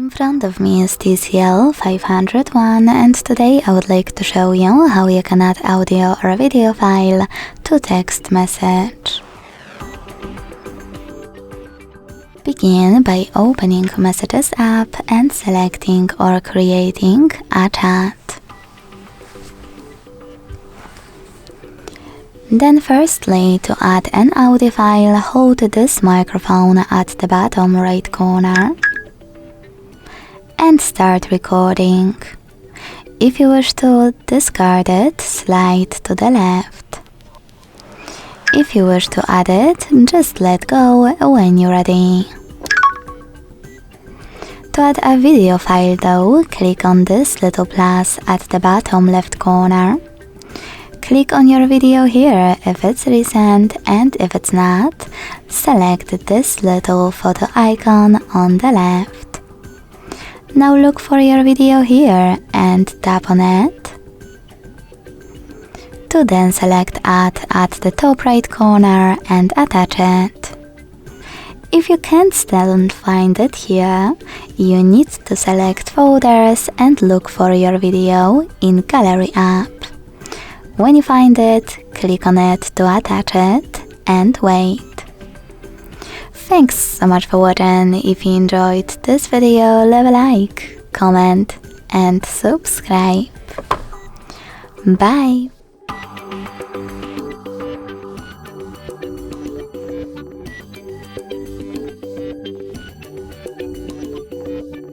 In front of me is TCL 501 and today I would like to show you how you can add audio or video file to text message. Begin by opening Messages app and selecting or creating a chat. Then firstly, to add an audio file, hold this microphone at the bottom right corner and start recording. If you wish to discard it, slide to the left. If you wish to add it, just let go when you're ready. To add a video file though, click on this little plus at the bottom left corner. Click on your video here if it's recent, and if it's not, select this little photo icon on the left. Now look for your video here and tap on it. To then select Add at the top right corner and attach it. If you can't still find it here, you need to select Folders and look for your video in Gallery app. When you find it, click on it to attach it and wait. Thanks so much for watching. If you enjoyed this video, leave a like, comment and subscribe. Bye!